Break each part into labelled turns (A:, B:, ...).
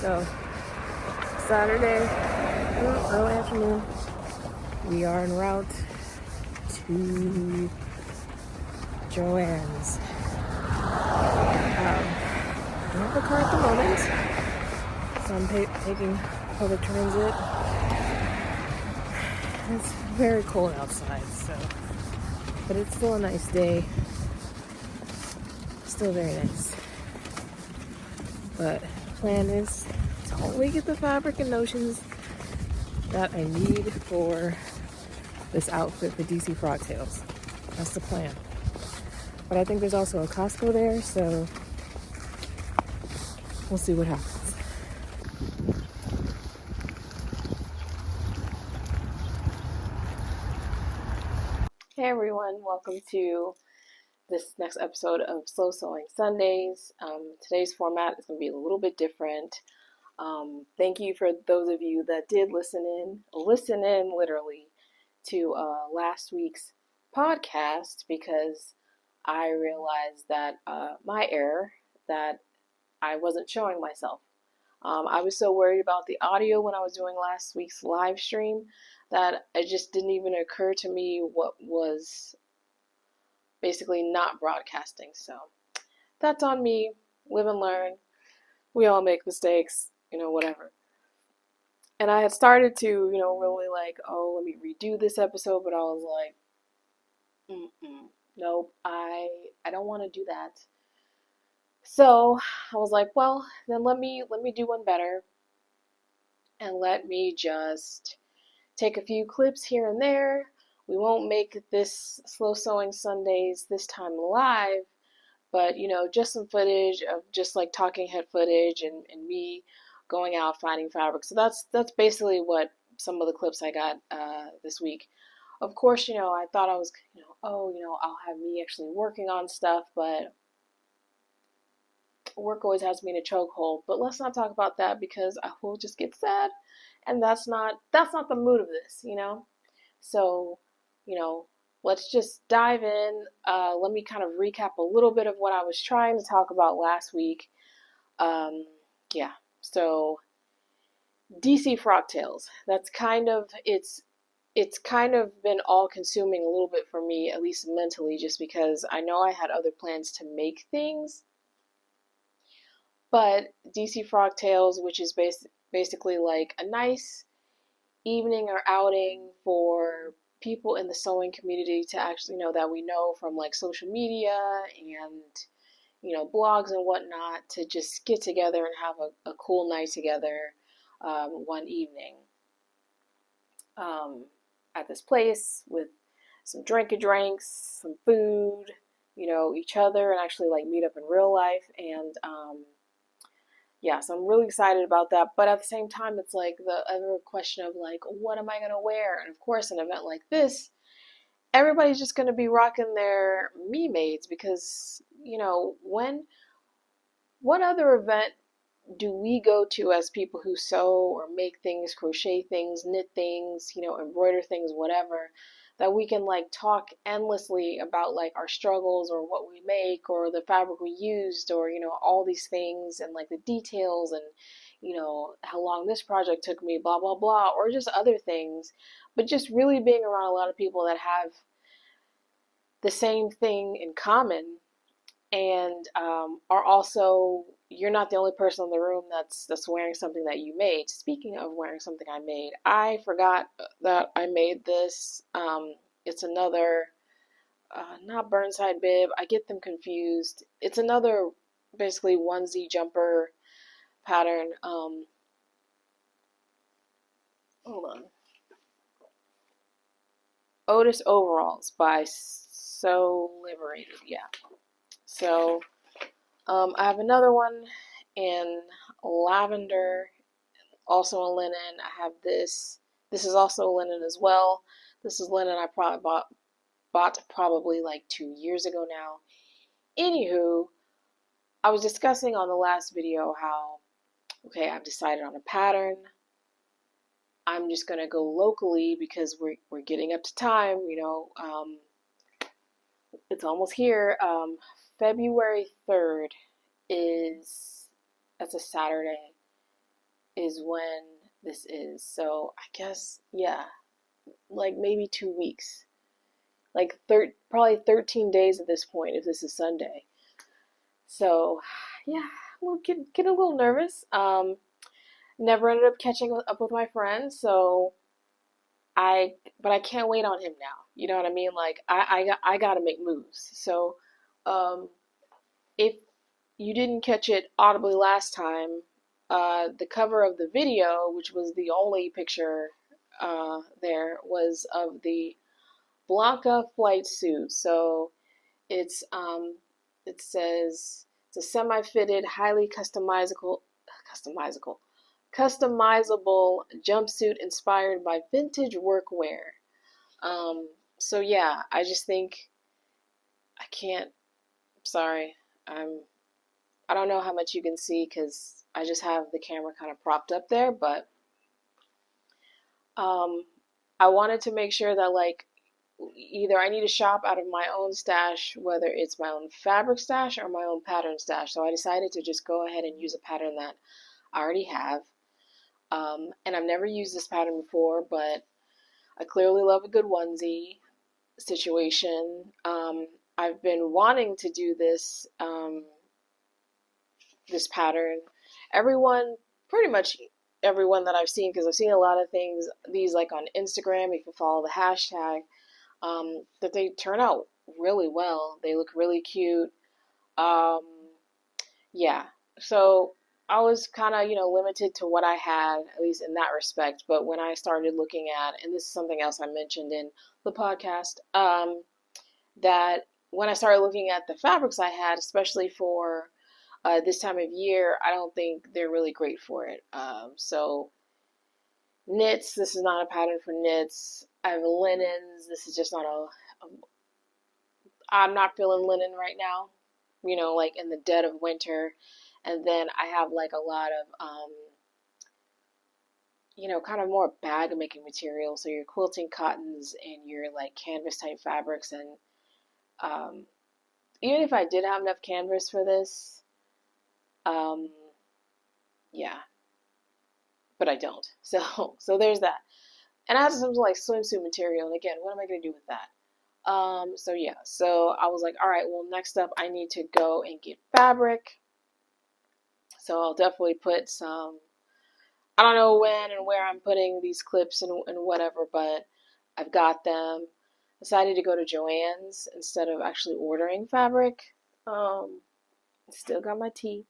A: So, Saturday, early afternoon, we are en route to Joanne's. I don't have a car at the moment, so I'm taking public transit. It's very cold outside, but it's still a nice day. Still very nice. But the plan is to only get the fabric and notions that I need for this outfit for DC Frocktails. That's the plan. But I think there's also a Costco there, so we'll see what happens. Hey everyone, welcome to this next episode of Slow Sewing Sundays. Today's format is going to be a little bit different. Thank you for those of you that did listen in literally to last week's podcast, because I realized that my error, that I wasn't showing myself. I was so worried about the audio when I was doing last week's live stream that it just didn't even occur to me what was basically not broadcasting. So that's on me. Live and learn. We all make mistakes, whatever. And I had started to, really let me redo this episode, but I was like, nope, I don't want to do that. So I was like, well, then let me do one better, and let me just take a few clips here and there. We won't make this Slow Sewing Sundays this time live, but just some footage of just like talking head footage and me going out finding fabric. So that's basically what some of the clips I got this week. Of course, I thought I was, I'll have me actually working on stuff, but work always has me in a chokehold. But let's not talk about that, because I will just get sad, and that's not the mood of this, So, let's just dive in. Let me kind of recap a little bit of what I was trying to talk about last week. So DC Frocktails. That's kind of it's kind of been all consuming a little bit for me, at least mentally, just because I know I had other plans to make things. But DC Frocktails, which is basically like a nice evening or outing for people in the sewing community to actually, that we know from like social media and, blogs and whatnot, to just get together and have a cool night together one evening at this place with some drinks, some food, each other, and actually like meet up in real life. And so I'm really excited about that. But at the same time, it's like the other question of like, what am I going to wear? And of course, an event like this, everybody's just going to be rocking their me-mades, because, what other event do we go to as people who sew or make things, crochet things, knit things, embroider things, whatever, that we can like talk endlessly about like our struggles or what we make or the fabric we used, or all these things, and like the details, and how long this project took me, blah blah blah, or just other things, but just really being around a lot of people that have the same thing in common, and are also, you're not the only person in the room that's wearing something that you made. Speaking of wearing something I made, I forgot that I made this. It's another, not Burnside bib. I get them confused. It's another basically onesie jumper pattern. Hold on. Otis Overalls by So Liberated. Yeah. So I have another one in lavender, also in linen. I have this. This is also linen as well. This is linen I probably bought probably like 2 years ago now. Anywho, I was discussing on the last video how, okay, I've decided on a pattern. I'm just gonna go locally because we're getting up to time. It's almost here. February 3rd that's a Saturday. is when this is. So I guess, yeah, like maybe 2 weeks. Like probably 13 days at this point if this is Sunday. So yeah, we'll get a little nervous. Never ended up catching up with my friends, so but I can't wait on him now. You know what I mean? Like I gotta make moves. So um if you didn't catch it audibly last time, the cover of the video, which was the only picture there, was of the Blanca flight suit. So it's it says it's a semi-fitted, highly customizable customizable jumpsuit inspired by vintage workwear. So yeah, I just think I can't. Sorry, I don't know how much you can see because I just have the camera kind of propped up there, but um, I wanted to make sure that like either I need to shop out of my own stash, whether it's my own fabric stash or my own pattern stash. So I decided to just go ahead and use a pattern that I already have. And I've never used this pattern before, but I clearly love a good onesie situation. I've been wanting to do this pattern. Everyone, pretty much everyone that I've seen, because I've seen a lot of these like on Instagram, if you follow the hashtag, that they turn out really well. They look really cute. Um, yeah, so I was kind of, limited to what I had, at least in that respect. But when I started looking at, and this is something else I mentioned in the podcast, that when I started looking at the fabrics I had, especially for this time of year, I don't think they're really great for it. So knits, this is not a pattern for knits. I have linens. This is just not I'm not feeling linen right now, like in the dead of winter. And then I have like a lot of, kind of more bag making material. So your quilting cottons and your like canvas type fabrics. And um, even if I did have enough canvas for this, um, yeah, but I don't. So there's that. And I have some like swimsuit material. And again, what am I going to do with that? So yeah, so I was like, all right, well, next up I need to go and get fabric. So I'll definitely put some, I don't know when and where I'm putting these clips and whatever, but I've got them. Decided to go to Joann's instead of actually ordering fabric. Um, Still got my tea.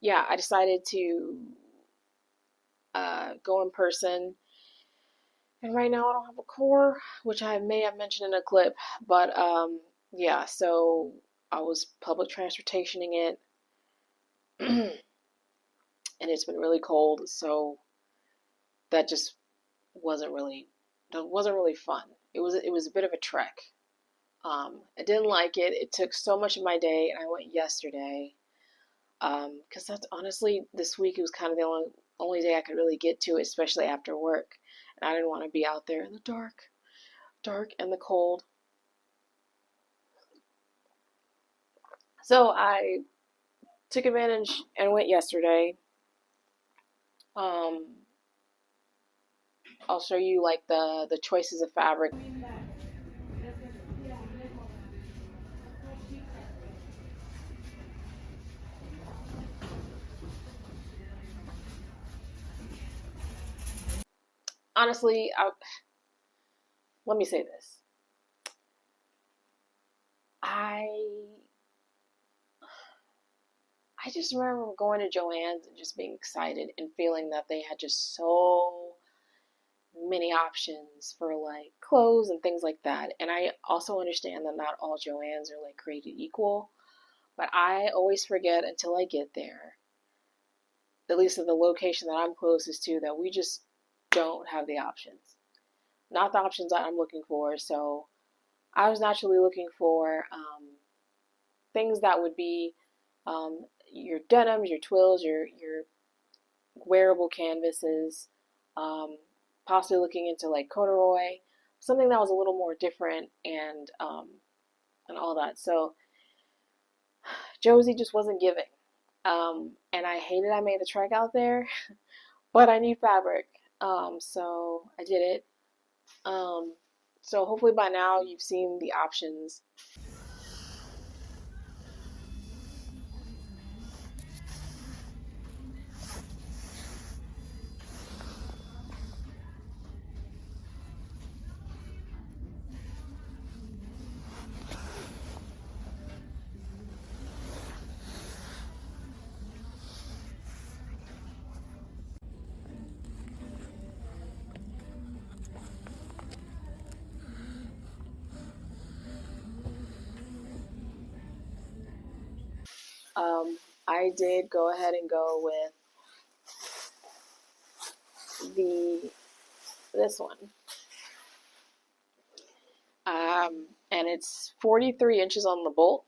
A: Yeah, I decided to go in person. And right now I don't have a core, which I may have mentioned in a clip, but yeah, so I was public transportationing it, and it's been really cold, so that just wasn't really fun. It was a bit of a trek. I didn't like it. It took so much of my day, and I went yesterday. Because that's honestly this week it was kind of the only day I could really get to, especially after work, and I didn't want to be out there in the dark and the cold. So I took advantage and went yesterday. Um, I'll show you like the choices of fabric. Honestly, let me say this. I I just remember going to Joann's and just being excited and feeling that they had just so many options for like clothes and things like that. And I also understand that not all Joann's are like created equal, but I always forget until I get there, at least at the location that I'm closest to, that we just don't have the options. Not the options that I'm looking for. So I was naturally looking for things that would be your denims, your twills, your wearable canvases, um, possibly looking into like corduroy, something that was a little more different and all that. So Josie just wasn't giving. And I hated I made the trek out there, but I need fabric. So I did it. Um, so hopefully by now you've seen the options. I did go ahead and go with this one. And it's 43 inches on the bolt.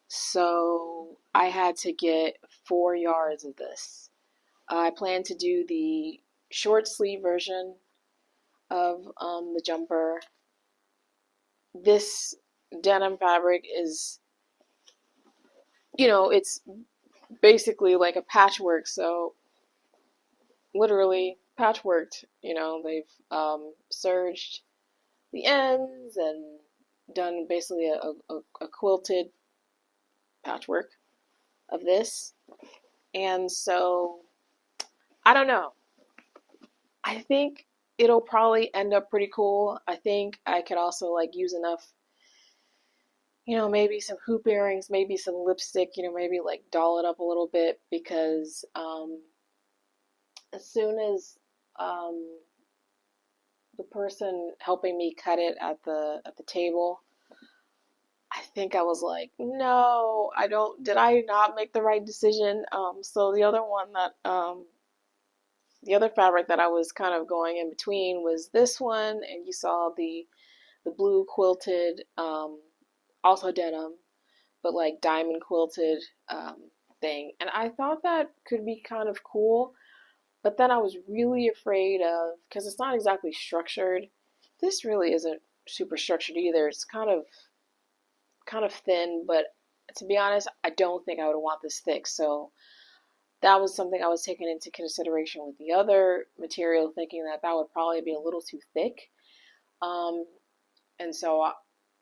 A: So I had to get 4 yards of this. I plan to do the short sleeve version of the jumper. This denim fabric is, it's basically like a patchwork. So literally patchworked. They've serged the ends and done basically a quilted patchwork of this. And so I don't know. I think it'll probably end up pretty cool. I think I could also like use enough, maybe some hoop earrings, maybe some lipstick, maybe like doll it up a little bit because as soon as the person helping me cut it at the table, I think I was like, no, did I not make the right decision? So the other one the other fabric that I was kind of going in between was this one, and you saw the blue quilted, also denim, but like diamond quilted thing. And I thought that could be kind of cool, but then I was really afraid of, because it's not exactly structured. This really isn't super structured either. It's kind of thin, but to be honest, I don't think I would want this thick. So that was something I was taking into consideration with the other material, thinking that that would probably be a little too thick. And so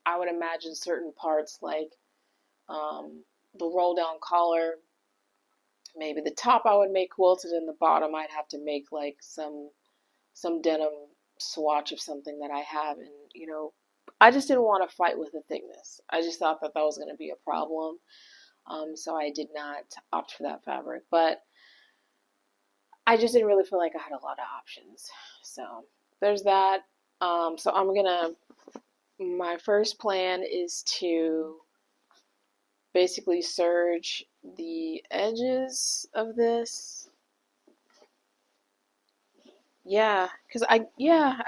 A: I would imagine certain parts like the roll down collar, maybe the top I would make quilted, and the bottom I'd have to make like some denim swatch of something that I have. And I just didn't want to fight with the thickness. I just thought that that was going to be a problem. So I did not opt for that fabric, but I just didn't really feel like I had a lot of options. So there's that. So my first plan is to basically serge the edges of this. Yeah, because I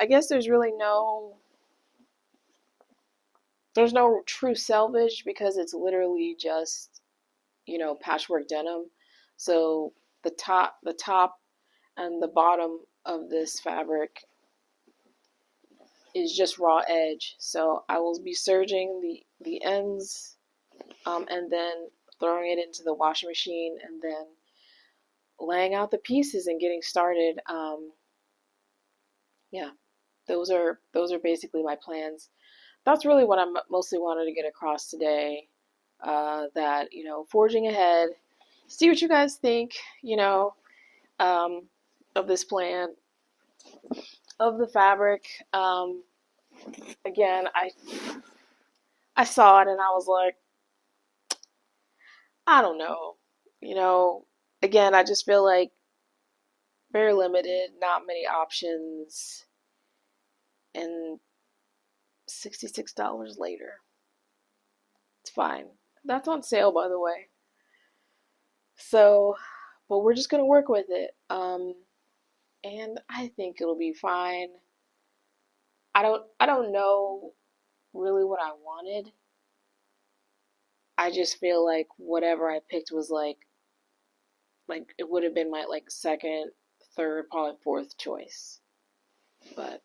A: guess there's really there's no true selvage because it's literally just, patchwork denim. So the top and the bottom of this fabric is just raw edge. So I will be serging the ends, and then throwing it into the washing machine, and then laying out the pieces and getting started. Yeah, those are basically my plans. That's really what I mostly wanted to get across today. That forging ahead. See what you guys think. Of this plan, of the fabric. Again, I saw it and I was like, I don't know. Again, I just feel like very limited, not many options, and $66 later. It's fine. That's on sale, by the way. So, but we're just gonna work with it. And I think it'll be fine. I don't know really what I wanted. I just feel like whatever I picked was like it would have been my like second, third, probably fourth choice. But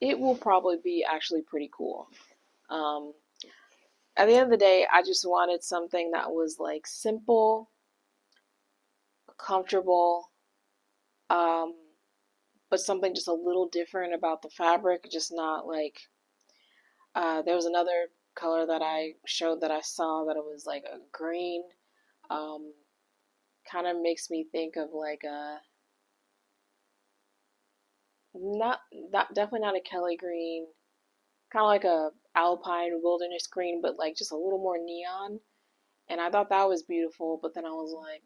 A: it will probably be actually pretty cool. At the end of the day, I just wanted something that was like simple, comfortable, but something just a little different about the fabric, just not like, there was another color that I showed that I saw that it was like a green, um, kind of makes me think of like a, not definitely not a Kelly green, kind of like a alpine wilderness green, but like just a little more neon. And I thought that was beautiful, but then I was like,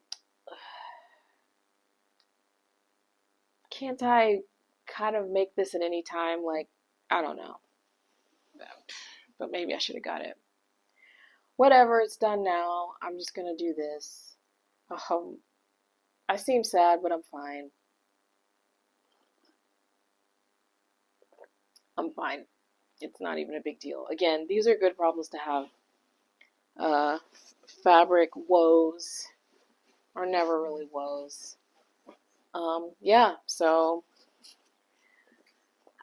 A: can't I kind of make this at any time? Like, I don't know. But maybe I should have got it. Whatever, it's done now. I'm just gonna do this. Um, I seem sad, but I'm fine. I'm fine. It's not even a big deal. Again, these are good problems to have. Uh, Fabric woes are never really woes. Yeah, so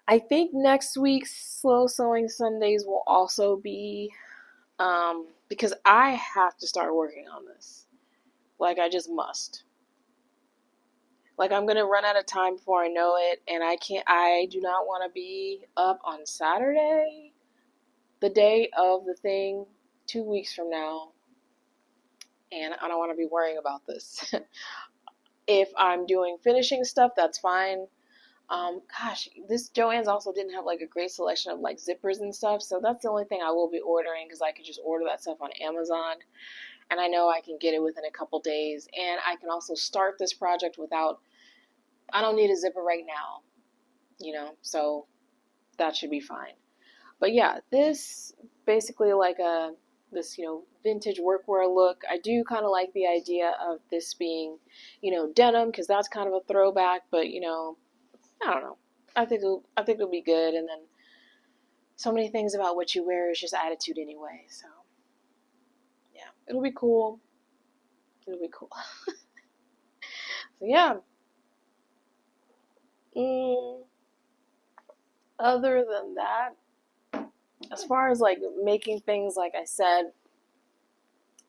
A: I think next week's Slow Sewing Sundays will also be, because I have to start working on this. Like, I just must. Like, I'm gonna run out of time before I know it, and I do not want to be up on Saturday, the day of the thing, 2 weeks from now, and I don't want to be worrying about this. If I'm doing finishing stuff, that's fine. Gosh, this Joann's also didn't have like a great selection of like zippers and stuff, so that's the only thing I will be ordering because I could just order that stuff on Amazon, and I know I can get it within a couple days, and I can also start this project without, I don't need a zipper right now, so that should be fine. But yeah, this basically like this, vintage workwear look. I do kind of like the idea of this being, denim, because that's kind of a throwback, but I don't know. I think it'll be good, and then so many things about what you wear is just attitude anyway. So yeah, it'll be cool. It'll be cool. So yeah. Other than that, as far as like making things, like I said,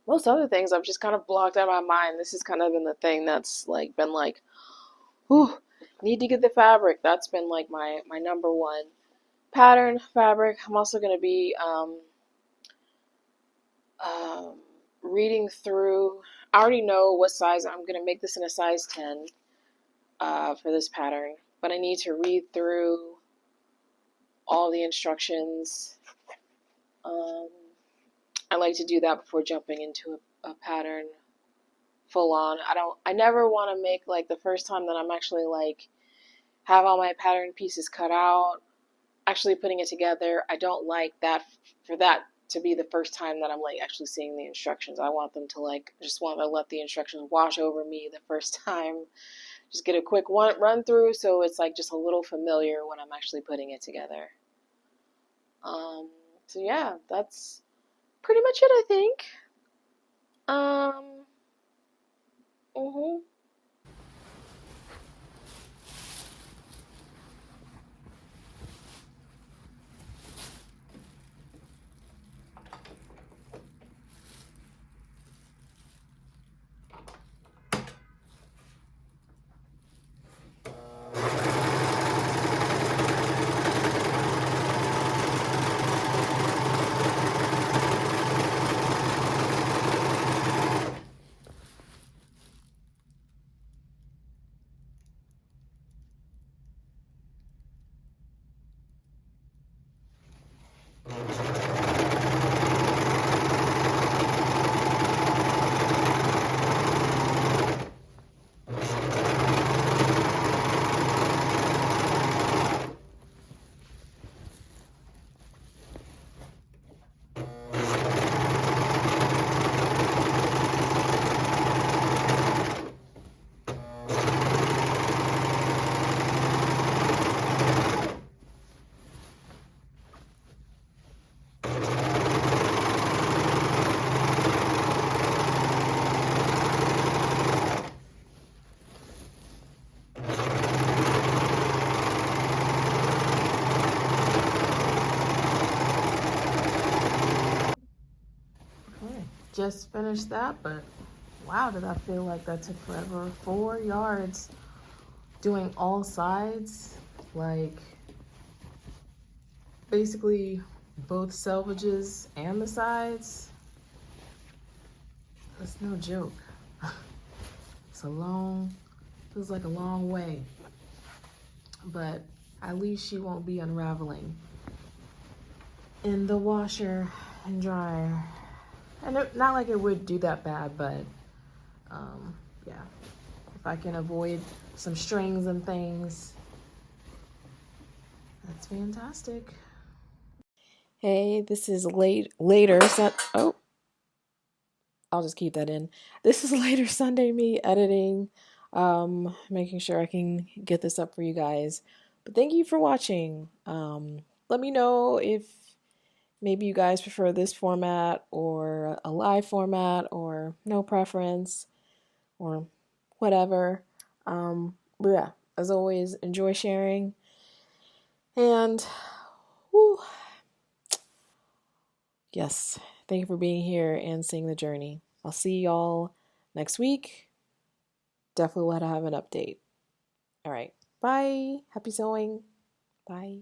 A: most other things I've just kind of blocked out of my mind. This has kind of been the thing that's like been like, whew, need to get the fabric. That's been like my number one pattern fabric. I'm also going to be reading through. I already know what size. I'm going to make this in a size 10 for this pattern, but I need to read through all the instructions. I like to do that before jumping into a pattern full on. I never want to make like the first time that I'm actually like have all my pattern pieces cut out, actually putting it together. I don't like that for that to be the first time that I'm like actually seeing the instructions. I want them to just want to let the instructions wash over me the first time. Just get a quick run through so it's like just a little familiar when I'm actually putting it together. So yeah, that's pretty much it, I think. Mm-hmm. Just finished that, but Wow, did that feel like that took forever? 4 yards doing all sides, like basically both selvages and the sides. That's no joke. Feels like a long way, but at least she won't be unraveling in the washer and dryer. And not like it would do that bad, but yeah, if I can avoid some strings and things, that's fantastic. Hey, this is later. Oh, I'll just keep that in. This is later Sunday me editing, making sure I can get this up for you guys. But thank you for watching. Let me know if maybe you guys prefer this format or a live format or no preference or whatever. But yeah, as always, enjoy sharing. And whew, yes, thank you for being here and seeing the journey. I'll see y'all next week. Definitely will have an update. All right. Bye. Happy sewing. Bye.